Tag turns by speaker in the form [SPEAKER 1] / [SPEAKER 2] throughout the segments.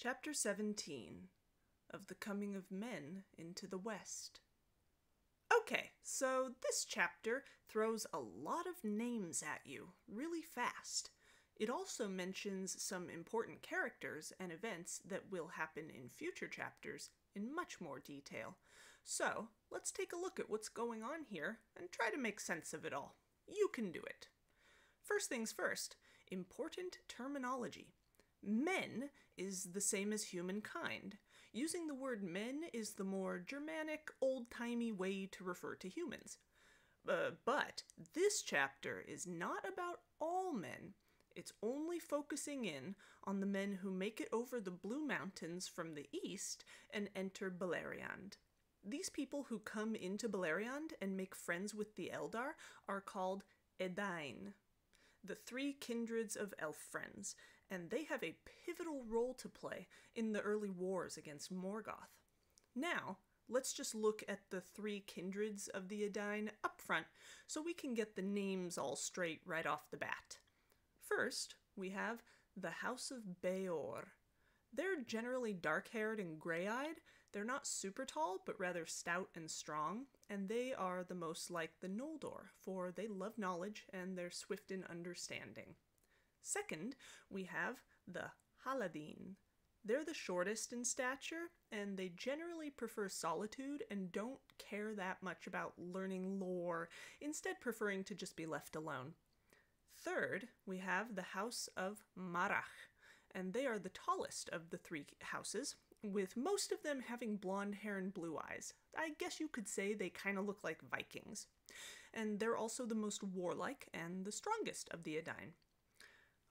[SPEAKER 1] Chapter 17 of the Coming of Men into the West. Okay, so this chapter throws a lot of names at you really fast. It also mentions some important characters and events that will happen in future chapters in much more detail. So, let's take a look at what's going on here and try to make sense of it all. You can do it. First things first, important terminology. Men is the same as humankind. Using the word men is the more Germanic, old-timey way to refer to humans. But this chapter is not about all men. It's only focusing in on the men who make it over the Blue Mountains from the east and enter Beleriand. These people who come into Beleriand and make friends with the Eldar are called Edain, the three kindreds of elf friends, and they have a pivotal role to play in the early wars against Morgoth. Now, let's just look at the three kindreds of the Edain up front so we can get the names all straight right off the bat. First, we have the House of Beor. They're generally dark-haired and gray-eyed. They're not super tall, but rather stout and strong, and they are the most like the Noldor, for they love knowledge and they're swift in understanding. Second, we have the Haladin. They're the shortest in stature, and they generally prefer solitude and don't care that much about learning lore, instead preferring to just be left alone. Third, we have the House of Marach, and they are the tallest of the three houses, with most of them having blonde hair and blue eyes. I guess you could say they kind of look like Vikings. And they're also the most warlike and the strongest of the Edain.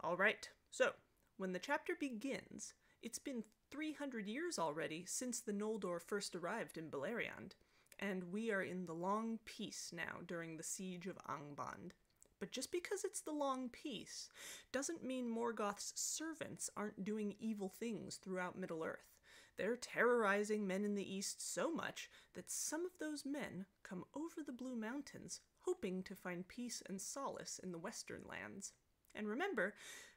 [SPEAKER 1] Alright, so, when the chapter begins, it's been 300 years already since the Noldor first arrived in Beleriand, and we are in the Long Peace now during the Siege of Angband. But just because it's the Long Peace doesn't mean Morgoth's servants aren't doing evil things throughout Middle-earth. They're terrorizing men in the east so much that some of those men come over the Blue Mountains hoping to find peace and solace in the western lands. And remember,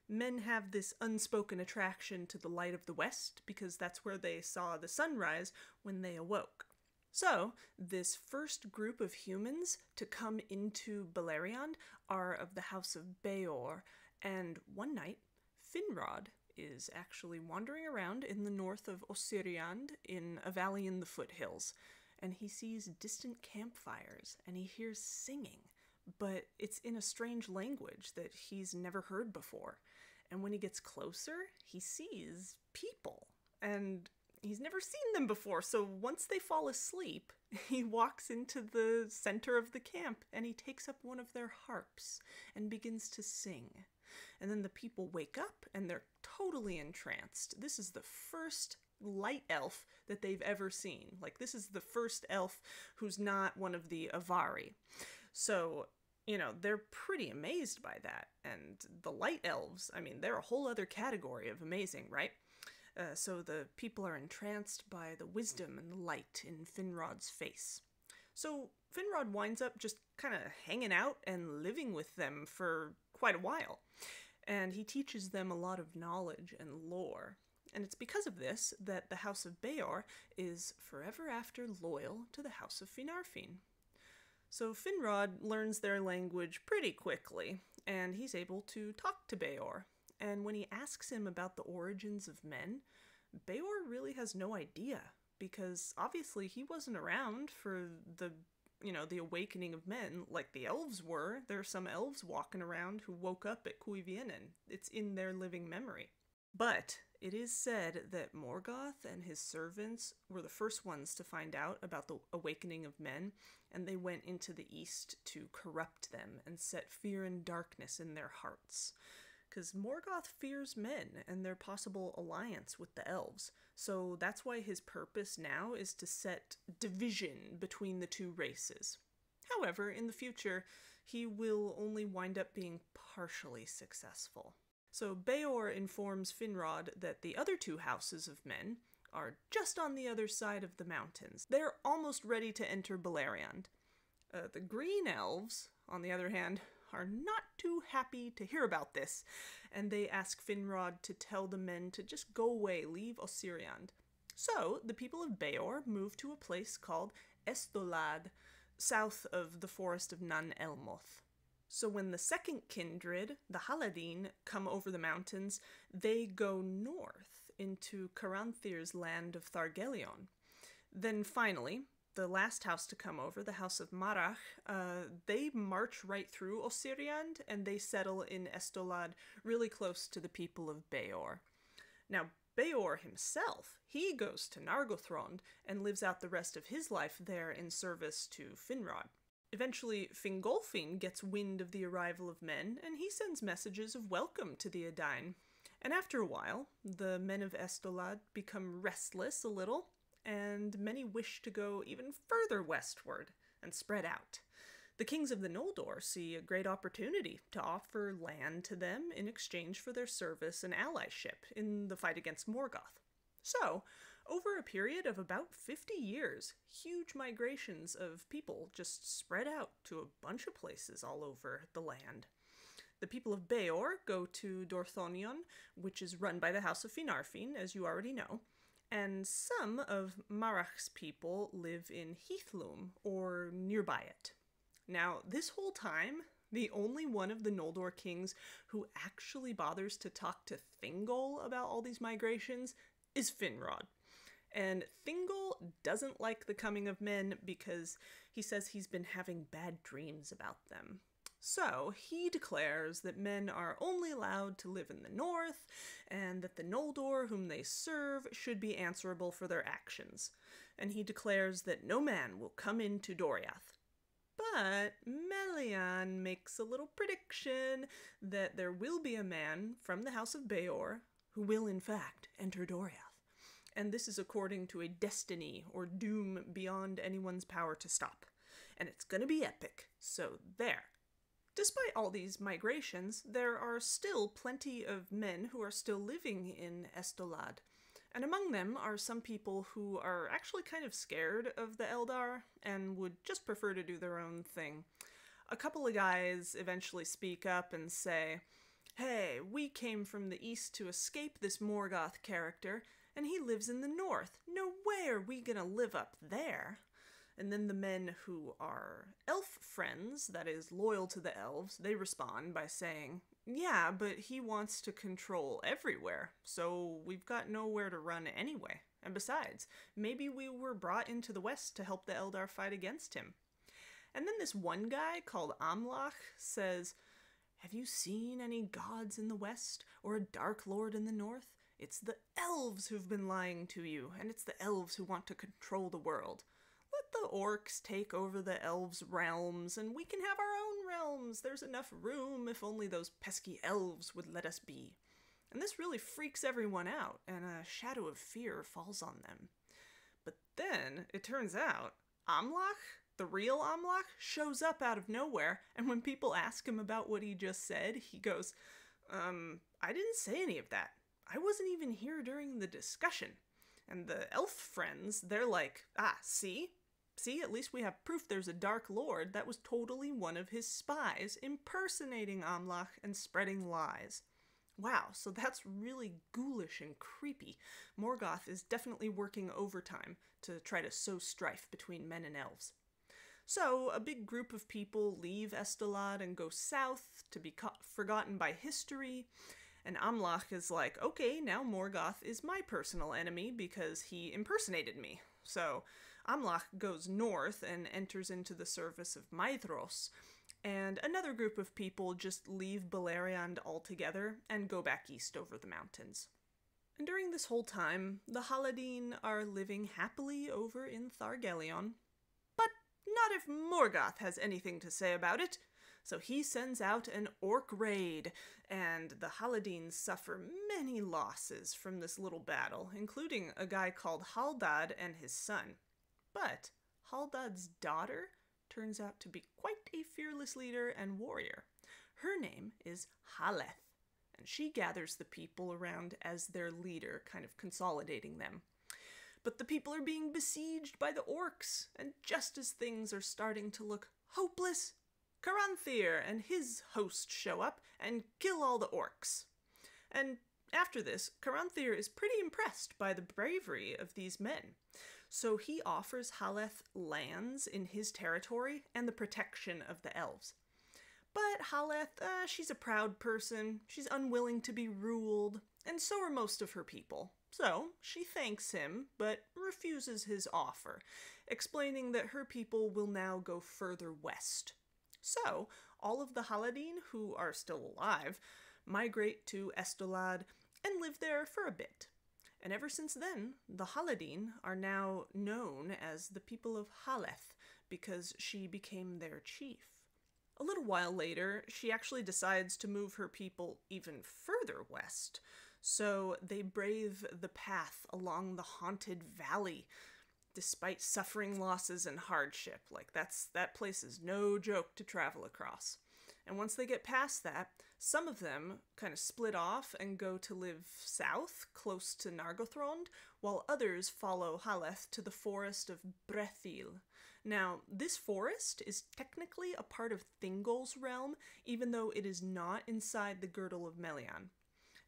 [SPEAKER 1] men have this unspoken attraction to the light of the west because that's where they saw the sunrise when they awoke. So, this first group of humans to come into Beleriand are of the House of Beor, and one night, Finrod is actually wandering around in the north of Osiriand in a valley in the foothills, and he sees distant campfires, and he hears singing, but it's in a strange language that he's never heard before. And when he gets closer, he sees people, and he's never seen them before, so once they fall asleep, he walks into the center of the camp, and he takes up one of their harps and begins to sing. And then the people wake up, and they're totally entranced. This is the first light elf that they've ever seen. Like, this is the first elf who's not one of the Avari. So, you know, they're pretty amazed by that. And the light elves, I mean, they're a whole other category of amazing, right? So the people are entranced by the wisdom and the light in Finrod's face. So Finrod winds up just kind of hanging out and living with them for quite a while. And he teaches them a lot of knowledge and lore. And it's because of this that the House of Beor is forever after loyal to the House of Finarfin. So Finrod learns their language pretty quickly, and he's able to talk to Beor. And when he asks him about the origins of men, Beor really has no idea, because obviously he wasn't around for the awakening of men like the elves were. There are some elves walking around who woke up at Kuivinen. It's in their living memory. But it is said that Morgoth and his servants were the first ones to find out about the awakening of men, and they went into the east to corrupt them and set fear and darkness in their hearts. Because Morgoth fears men and their possible alliance with the elves, so that's why his purpose now is to set division between the two races. However, in the future, he will only wind up being partially successful. So Beor informs Finrod that the other two houses of men are just on the other side of the mountains. They're almost ready to enter Beleriand. The green elves, on the other hand, are not too happy to hear about this, and they ask Finrod to tell the men to just go away, leave Osiriand. So the people of Beor move to a place called Estolad, south of the forest of Nan Elmoth. So when the second kindred, the Haladin, come over the mountains, they go north into Caranthir's land of Thargelion. Then finally, the last house to come over, the house of Marach, they march right through Osiriand and they settle in Estolad, really close to the people of Beor. Now, Beor himself, he goes to Nargothrond and lives out the rest of his life there in service to Finrod. Eventually, Fingolfin gets wind of the arrival of men, and he sends messages of welcome to the Edain. And after a while, the men of Estolad become restless a little, and many wish to go even further westward and spread out. The kings of the Noldor see a great opportunity to offer land to them in exchange for their service and allyship in the fight against Morgoth. So, over a period of about 50 years, huge migrations of people just spread out to a bunch of places all over the land. The people of Beor go to Dorthonion, which is run by the House of Finarfin, as you already know, and some of Marach's people live in Heathlum, or nearby it. Now, this whole time, the only one of the Noldor kings who actually bothers to talk to Thingol about all these migrations is Finrod. And Thingol doesn't like the coming of men because he says he's been having bad dreams about them. So he declares that men are only allowed to live in the north, and that the Noldor whom they serve should be answerable for their actions. And he declares that no man will come into Doriath. But Melian makes a little prediction that there will be a man from the House of Beor who will in fact enter Doriath. And this is according to a destiny or doom beyond anyone's power to stop. And it's gonna be epic, so there. Despite all these migrations, there are still plenty of men who are still living in Estolad. And among them are some people who are actually kind of scared of the Eldar and would just prefer to do their own thing. A couple of guys eventually speak up and say, "Hey, we came from the east to escape this Morgoth character, and he lives in the north. No way are we gonna live up there." And then the men who are elf friends, that is, loyal to the elves, they respond by saying, "Yeah, but he wants to control everywhere, so we've got nowhere to run anyway. And besides, maybe we were brought into the west to help the Eldar fight against him." And then this one guy called Amlach says, "Have you seen any gods in the west, or a dark lord in the north? It's the elves who've been lying to you, and it's the elves who want to control the world. Let the orcs take over the elves' realms, and we can have our own realms. There's enough room if only those pesky elves would let us be." And this really freaks everyone out, and a shadow of fear falls on them. But then, it turns out, Amlach, the real Amlach, shows up out of nowhere, and when people ask him about what he just said, he goes, I didn't say any of that. I wasn't even here during the discussion." And the elf friends, they're like, see? See, at least we have proof there's a Dark Lord. That was totally one of his spies impersonating Amlach and spreading lies. Wow, so that's really ghoulish and creepy. Morgoth is definitely working overtime to try to sow strife between men and elves. So, a big group of people leave Estolad and go south to be forgotten by history. And Amlach is like, okay, now Morgoth is my personal enemy because he impersonated me. So Amlach goes north and enters into the service of Maedhros, and another group of people just leave Beleriand altogether and go back east over the mountains. And during this whole time, the Haladin are living happily over in Thargelion, but not if Morgoth has anything to say about it. So he sends out an orc raid, and the Haladins suffer many losses from this little battle, including a guy called Haldad and his son. But Haldad's daughter turns out to be quite a fearless leader and warrior. Her name is Haleth, and she gathers the people around as their leader, kind of consolidating them. But the people are being besieged by the orcs, and just as things are starting to look hopeless, Caranthir and his host show up and kill all the orcs. And after this, Caranthir is pretty impressed by the bravery of these men. So he offers Haleth lands in his territory and the protection of the elves. But Haleth, she's a proud person, she's unwilling to be ruled, and so are most of her people. So she thanks him, but refuses his offer, explaining that her people will now go further west. So all of the Haladin who are still alive migrate to Estolad and live there for a bit. And ever since then, the Haladin are now known as the people of Haleth because she became their chief. A little while later, she actually decides to move her people even further west, so they brave the path along the haunted valley, despite suffering losses and hardship. Like, that place is no joke to travel across. And once they get past that, some of them kind of split off and go to live south, close to Nargothrond, while others follow Haleth to the forest of Brethil. Now, this forest is technically a part of Thingol's realm, even though it is not inside the girdle of Melian.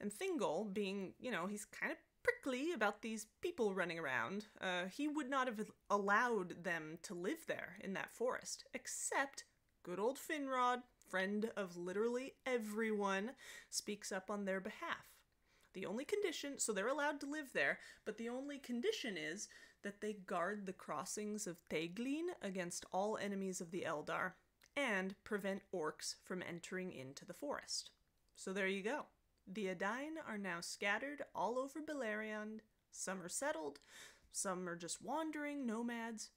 [SPEAKER 1] And Thingol, being, he's kind of prickly about these people running around, he would not have allowed them to live there in that forest, except good old Finrod, friend of literally everyone, speaks up on their behalf. The only condition, so they're allowed to live there, but the only condition is that they guard the crossings of Theglin against all enemies of the Eldar, and prevent orcs from entering into the forest. So there you go. The Edain are now scattered all over Beleriand. Some are settled, some are just wandering nomads,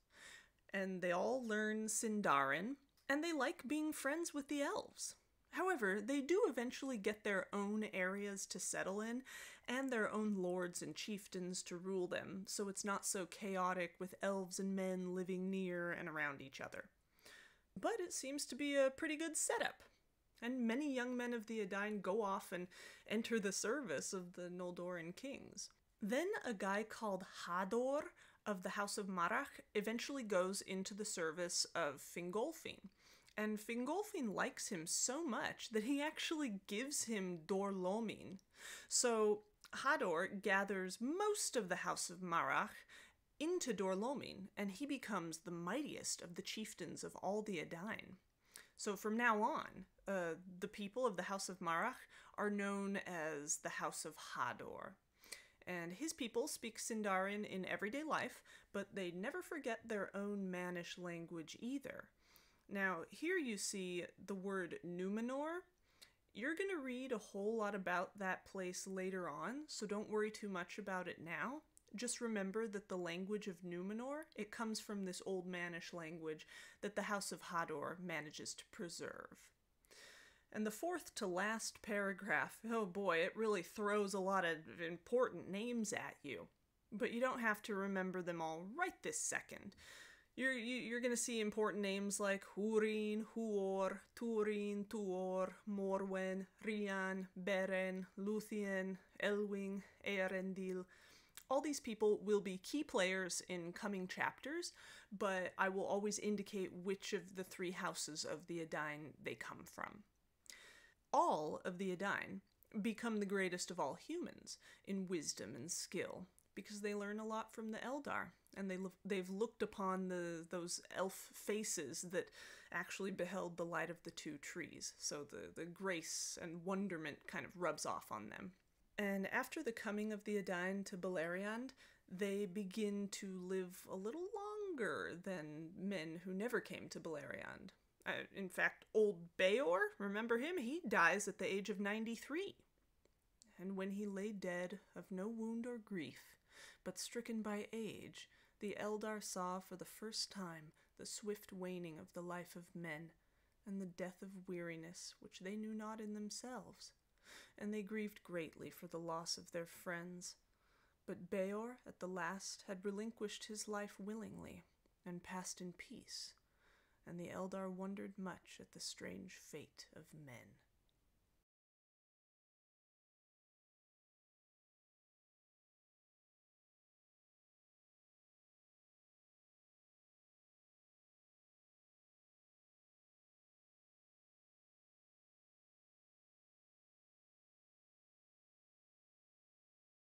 [SPEAKER 1] and they all learn Sindarin, and they like being friends with the elves. However, they do eventually get their own areas to settle in, and their own lords and chieftains to rule them, so it's not so chaotic with elves and men living near and around each other. But it seems to be a pretty good setup, and many young men of the Edain go off and enter the service of the Noldorin kings. Then a guy called Hador of the House of Marach eventually goes into the service of Fingolfin. And Fingolfin likes him so much that he actually gives him Dorlomin. So Hador gathers most of the House of Marach into Dorlomin, and he becomes the mightiest of the chieftains of all the Edain. So from now on, the people of the House of Marach are known as the House of Hador. And his people speak Sindarin in everyday life, but they never forget their own Mannish language either. Now, here you see the word Numenor. You're going to read a whole lot about that place later on, so don't worry too much about it now. Just remember that the language of Numenor, it comes from this old Mannish language that the House of Hador manages to preserve. And the fourth to last paragraph, oh boy, it really throws a lot of important names at you. But you don't have to remember them all right this second. You're going to see important names like Húrin, Huor, Túrin, Tuor, Morwen, Rian, Beren, Luthien, Ælfwine, Eärendil. All these people will be key players in coming chapters, but I will always indicate which of the three houses of the Edain they come from. All of the Edain become the greatest of all humans in wisdom and skill, because they learn a lot from the Eldar, and they've looked upon those elf faces that actually beheld the light of the two trees, so the grace and wonderment kind of rubs off on them. And after the coming of the Edain to Beleriand, they begin to live a little longer than men who never came to Beleriand. In fact, old Beor, remember him? He dies at the age of 93. And when he lay dead of no wound or grief, but stricken by age, the Eldar saw for the first time the swift waning of the life of men, and the death of weariness which they knew not in themselves. And they grieved greatly for the loss of their friends. But Beor at the last had relinquished his life willingly, and passed in peace, and the Eldar wondered much at the strange fate of men.